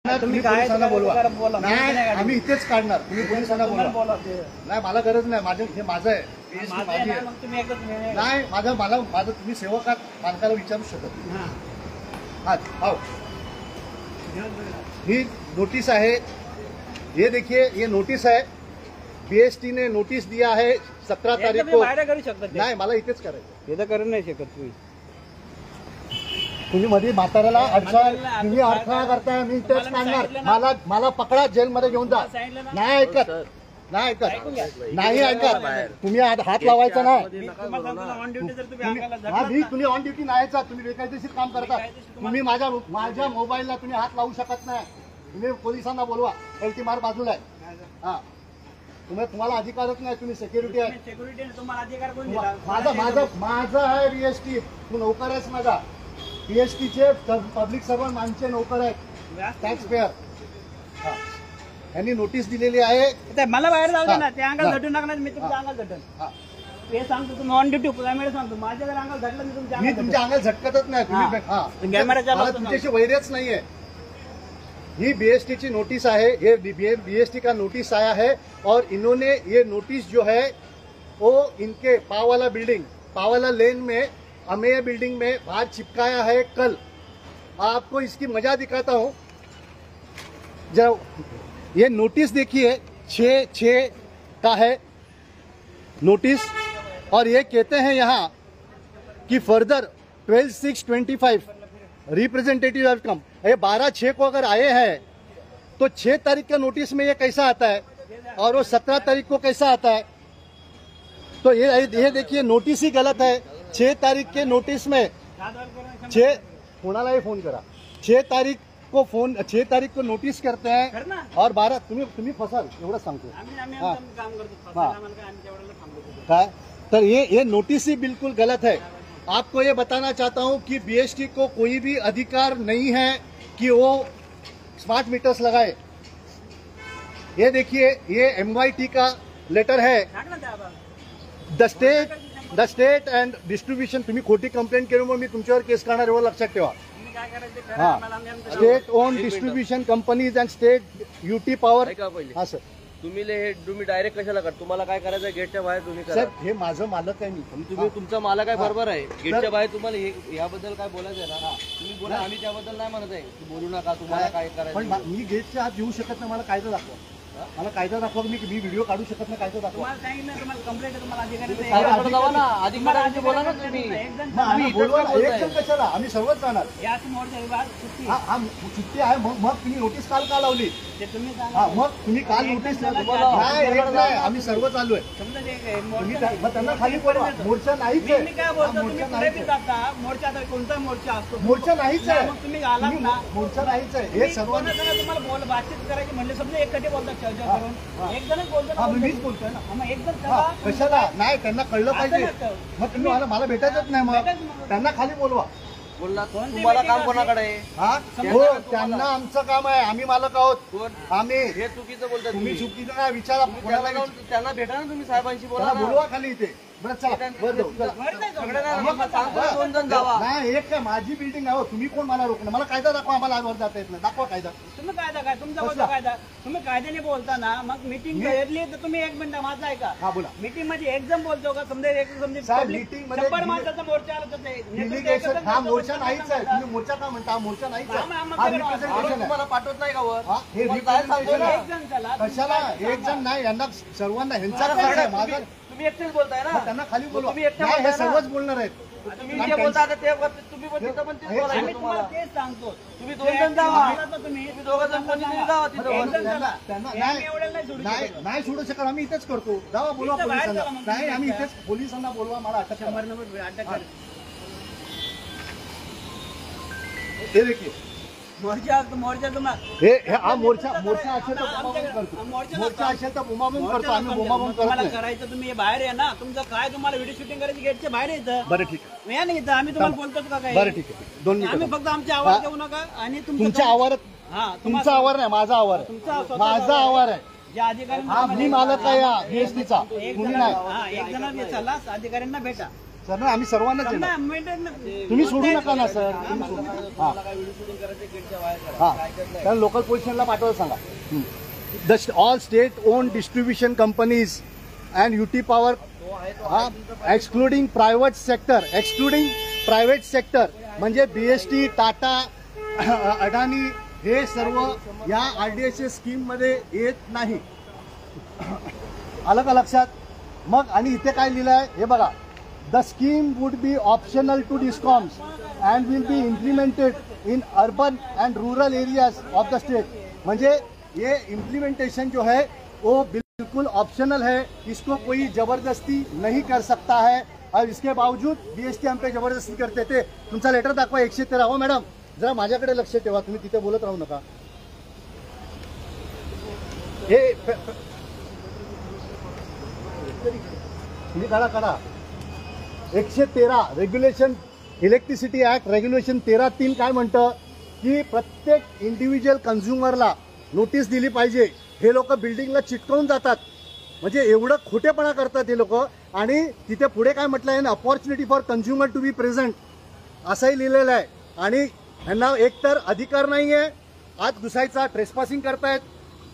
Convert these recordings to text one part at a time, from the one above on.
तुम्ही पोलिसांना बोलवा. नाही आम्ही इथेच काढणार. तुम्ही पोलिसांना बोलवा. नाही मला गरज नाही. माझं हे माझं आहे. नाही माझं तुम्ही सेवक आहात. मालकाला विचारू शकत नाही. ही नोटिस है, ये देखिए ये नोटिस है. बीएसटी ने नोटिस दिया है 17 तारीख को. नाही मला इथेच करायचं. हे तर करू नाही शकत तुम्ही मध्ये म्हाताऱ्याला तुम्ही अडथळा करताय. मी इथेच काढणार. मला पकडा जेलमध्ये घेऊन जा. नाही ऐकत नाही ऐकत. तुम्ही हात लावायचा नाही. तुम्ही ऑन ड्युटी नाहीचा. तुम्ही बेकायदेशीर काम करता. तुम्ही माझ्या मोबाईलला तुम्ही हात लावू शकत नाही. तुम्ही पोलिसांना बोलवा. एलटी मार बाजूला आहे. हा तुम्हाला अधिकारच नाही. तुम्ही सिक्युरिटी आहे. माझं आहे बीएसटी. तू नोकर आहेस माझा. बीएसटीचे पब्लिक सर्वंट आमचे नोकर आहेत. Tax payer. यांनी नोटीस दिलेली आहे. मला बाहेर जाऊ दे ना. त्या अंगाला झटून टाकणार. मी तुमच्या अंगाला झटन. ते सांगतो तुम्ही ऑन ड्युटी प्रायमरी सांगतो. माझ्या जर अंगाला झटलं मी तुमच्या अंगाला झटकतच नाही. तुम्ही तुमच्याशी वैर्यच नाहीये. ही बीएसटी की नोटिस है. ये बीएसटी का नोटिस आया है और इन्होंने ये नोटिस जो है वो इनके पावाला लेन में अमेय बिल्डिंग में बाहर चिपकाया है. कल आपको इसकी मजा दिखाता हूं. जब ये नोटिस देखिए 6/6 का है नोटिस और ये कहते हैं यहाँ कि फर्दर 12/6/25 रिप्रेजेंटेटिव हैव कम. ये 12/6 को अगर आए हैं तो 6 तारीख का नोटिस में ये कैसा आता है और वो 17 तारीख को कैसा आता है. तो ये देखिए नोटिस ही गलत है. 6 तारीख के नोटिस में 6 कोणालाही फोन करा. 6 तारीख को नोटिस करते हैं और 12 तुम्ही फसाल एवढं सांगतो. काय तर ये नोटिस ही बिल्कुल गलत है. आपको ये बताना चाहता हूं कि बीएसटी को कोई भी अधिकार नहीं है कि वो स्मार्ट मीटर्स लगाए. ये देखिए ये MYT का लेटर है. The state and distribution. तुम्ही खोटी कंप्लेंट केल्यामुळे मी तुमच्यावर केस करणार एवढं लक्षात ठेवा. State on distribution companies and state UT power. हा सर तुम्ही डायरेक्ट कशाला कर. तुम्हाला काय करायचं गेटच्या बाहेर तुम्ही करा. हे माझं मालक आहे. मी तुम्ही तुमचा मालक आहे बरोबर आहे. गेटच्या बाहेर तुम्हाला याबद्दल काय बोलायचं आहे ना तुम्ही बोला. आम्ही त्याबद्दल नाही म्हणत आहे की बोलू नका. तुम्हाला काय करायचं. पण मी गेटच्या आत येऊ शकत नाही. मला कायदा दाखवा. मला कायदा दाखवा. मी व्हिडिओ काढू शकत नाही. कायदा दाखवा. बोला ना तुम्ही. एक जण कशाला. आम्ही सर्वच जाणार. सुट्टी आहे. मग तुम्ही नोटीस काल का लावली. मग तुम्ही काल नोटीस नाही. आम्ही सर्व चालू आहे. मग त्यांना खाली बोलवा. मोर्चा नाहीच आहे. कोणता मोर्चा असतो. मोर्चा नाहीच आहे. तुम्ही आलात ना. मोर्चा नाहीच आहे. हे सर्व तुम्हाला बातचीत करायची म्हणले समजा एकटे बोलतात. चर्चा करून एक जणच बोलतो. मीच बोलतोय ना. मग एक जण कशाला नाही. त्यांना कळलं पाहिजे. मग तुम्ही मला भेटायचंच नाही. मग त्यांना खाली बोलवा. बोलला तुम्हाला काम कोणाकडे आहे. हो त्यांना आमचं काम आहे. आम्ही मालक आहोत. आम्ही हे चुकीचं बोलतात. तुम्ही चुकीचं नाही. विचारा त्यांना भेटा ना तुम्ही. साहेबांशी बोलवा खाली इथे. बरं चला. नाही एक काय माझी बिल्डिंग आहे. तुम्ही कोण मला रोखणं. मला कायदा दाखवा. आम्हाला वर जाता येत नाही. दाखवा कायदा. तुम्ही कायदा काय तुमचा कायदा. तुम्ही कायद्याने बोलताना मग मीटिंग घेतली तर तुम्ही एक मिनिट माझा आहे का. हा बोला. मीटिंग मध्ये एक जण बोलतो का. समजा एक मीटिंग मध्ये 100 माणसाचा मोर्चा आला तर हा मोर्चा नाहीच आहे. तुम्ही मोर्चा का म्हणता. मोर्चा नाहीच आहे. तुम्हाला पाठवत नाही का वर. हे कशाला. एक जण नाही. यांना सर्वांना ह्यांचा माझा तुम्ही एकटेच बोलताय ना. त्यांना खाली बोलवा. हे सर्वच बोलणार आहेत. तुम्ही जे बोलता ते तुम्ही पण तिथं पण तेच बोला. आम्ही तुम्हाला तेच सांगतो. तुम्ही 2 जण जावा. तुम्ही 2 जण कोणी जावा तिथं. नाही सोडू शकत. आम्ही इथेच करतो. जावा बोलवा पोलिसांना. नाही आम्ही इथेच पोलिसांना बोलवा. मला अटक करा. हे देखीए मोर्चा तुम्हाला हा मोर्चा असेल तर बोमाबोम करतो. मोर्चा असेल तर बोमाबोम करतो. आम्ही बोमाबोम करतो. करायचं तुम्ही बाहेर आहे ना. तुमचं काय तुम्हाला व्हिडिओ शूटिंग करायची गेटच्या बाहेर येतं. बरं ठीक आहे. या नाही येतं. आम्ही तुम्हाला बोलतो का काय. बरं ठीक आहे. 2 मिनिटं. आम्ही फक्त आमच्या आवाज देऊ नका. आणि तुमच्या आवार. तुमचा आवार नाही माझा आवार आहे. माझा आवार आहे. ज्या अधिकारी मी मालक आहे या बीएसटीचा. तुम्ही नाही. एक जण अधिकाऱ्यांना भेटा. सर ना आम्ही सर्वांनाच समजा येणार. maintenance- तुम्ही सोडू नका ना सर, तुम्ही सोडू नका. हा मला काय व्हिडिओ शूटिंग करायचं गेटच्या बाहेर करा. हा काय ऐकत नाही. तर लोकल पोलिसांना पाठवायला सांगा. All state on distribution companies and UT power तो आहे तो हा एक्सक्लुडिंग प्रायव्हेट सेक्टर म्हणजे बीएसटी, टाटा, अडानी हे सर्व या आरडीएसच्या स्कीम मध्ये येत नाही. आलं का लक्षात? मग आणि इथे काय लिहिलं आहे हे बघा. The scheme would be optional to discoms and will be implemented in urban and rural areas of the state. म्हणजे ये इम्प्लीमेंटेशन जो है वो बिल्कुल ऑप्शनल है, इसको कोई जबरदस्ती नहीं कर सकता है. और इसके बावजूद बीएसटी हम पे जबरदस्ती करते थे. तुमचा लेटर दाखवा 113. हो मॅडम जरा माझ्याकडे लक्ष ठेवा, तुम्ही तिथे बोलत राहू नका. हे तुम्ही काढा 113 रेग्युलेशन, इलेक्ट्रिसिटी ऍक्ट रेग्युलेशन 13(3) काय म्हणतं की प्रत्येक इंडिव्हिज्युअल कन्झ्युमरला नोटीस दिली पाहिजे. हे लोक बिल्डिंगला चिटकवून जातात, म्हणजे एवढं खोटेपणा करतात हे लोक. आणि तिथे पुढे काय म्हटलं आहे, opportunity for consumer to be present असंही लिहिलेलं आहे. आणि यांना एकतर अधिकार नाही आहे आत घुसायचा, ट्रेसपासिंग करतायत.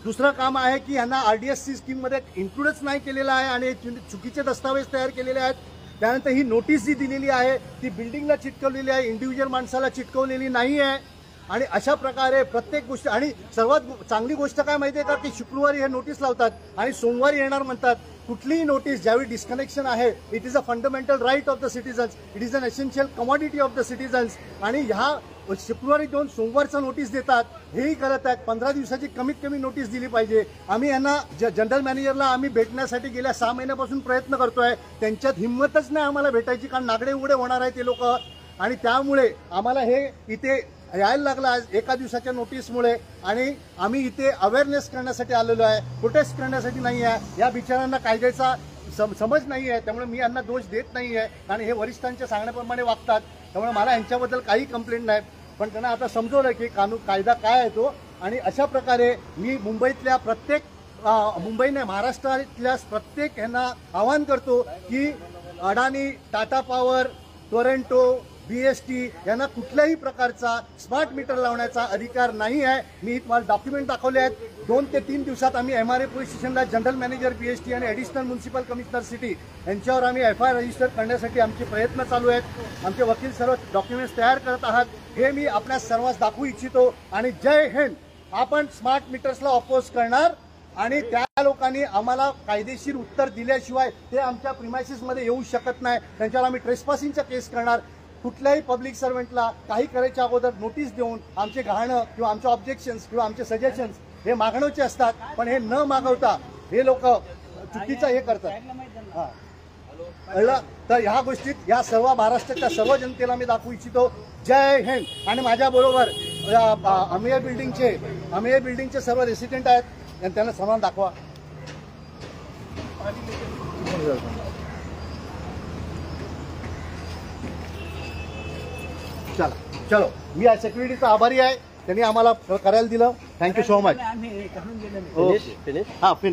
दुसरं काम आहे की यांना आरडीएससी स्कीममध्ये इन्क्लूडच नाही केलेलं आहे आणि चुकीचे दस्तावेज तयार केलेले आहेत. त्यानंतर ही नोटीस जी दिलेली आहे ती बिल्डिंगला चिटकवलेली आहे, इंडिव्हिज्युअल माणसाला चिटकवलेली नाही आहे. आणि अशा प्रकारे प्रत्येक गोष्ट. आणि सर्वात चांगली गोष्ट काय माहिती आहे का, की शुक्रवारी हे नोटीस लावतात आणि सोमवारी येणार म्हणतात. कुठलीही नोटीस ज्यावेळी डिस्कनेक्शन आहे, it is a fundamental right of the citizens, it is an essential commodity of the citizens. आणि ह्या शुक्रवारी दोन सोमवारचा नोटीस देतात, हेही करत आहेत. 15 दिवसाची कमीत कमी नोटीस दिली पाहिजे. आम्ही यांना जनरल मॅनेजरला आम्ही भेटण्यासाठी गेल्या 6 महिन्यापासून प्रयत्न करतोय. त्यांच्यात हिंमतच नाही आम्हाला भेटायची, कारण नागडे उघडे होणार आहे ते लोक. आणि त्यामुळे आम्हाला हे इथे यायला लागलं आज एका दिवसाच्या नोटीसमुळे. आणि आम्ही इथे अवेअरनेस करण्यासाठी आलेलो आहे, प्रोटेस्ट करण्यासाठी नाही आहे. या बिचारांना कायद्याचा समज नाही आहे, त्यामुळे मी यांना दोष देत नाही आहे, कारण हे वरिष्ठांच्या सांगण्याप्रमाणे वागतात. त्यामुळे मला यांच्याबद्दल काही कंप्लेंट नाही. पण त्यांना आता समजवलं की कायदा काय आहे तो. आणि अशा प्रकारे मी मुंबईतल्या प्रत्येक मुंबईने महाराष्ट्रातल्या प्रत्येक यांना आवाहन करतो की अडानी, टाटा पॉवर, टोरेंटो, बीएसटी यांना कुठल्याही प्रकारचा स्मार्ट मीटर लावण्याचा अधिकार नाही आहे. मी तुम्हाला डॉक्युमेंट दाखवले आहेत. 2 ते 3 दिवसात आम्ही MRA पोलीस स्टेशनला जनरल मॅनेजर बीएसटी आणि ॲडिशनल म्युन्सिपल कमिशनर सिटी यांच्यावर आम्ही FIR रजिस्टर करण्यासाठी आमचे प्रयत्न चालू आहेत. आमचे वकील सर्व डॉक्युमेंट्स तयार करत आहात, हे मी आपल्या सर्वांस दाखवू इच्छितो. आणि जय हिंद. आपण स्मार्ट मीटर्सला अपोज करणार आणि त्या लोकांनी आम्हाला कायदेशीर उत्तर दिल्याशिवाय ते आमच्या प्रिमायसिसमध्ये येऊ शकत नाही. त्यांच्यावर आम्ही ट्रेसपासिंगचा केस करणार. कुठल्याही पब्लिक सर्वंटला काही करायच्या अगोदर नोटीस देऊन आमचे गहाणं किंवा आमचे ऑब्जेक्शन्स किंवा आमचे सजेशन्स हे मागण्याचे असतात, पण हे न मागवता हे लोक चुकीचं हे करतात. हां कळलं? तर ह्या गोष्टीत या सर्व महाराष्ट्राच्या सर्व जनतेला मी दाखवू इच्छितो. जय हिंद. आणि माझ्याबरोबर अमेय बिल्डिंगचे सर्व रेसिडेंट आहेत, त्यांना सन्मान दाखवा. चलो मी या सेक्युरिटीचा आभारी आहे, त्यांनी आम्हाला करायला दिलं. Thank you so much. आम्ही करून गेलो नाही. हां फिनिश.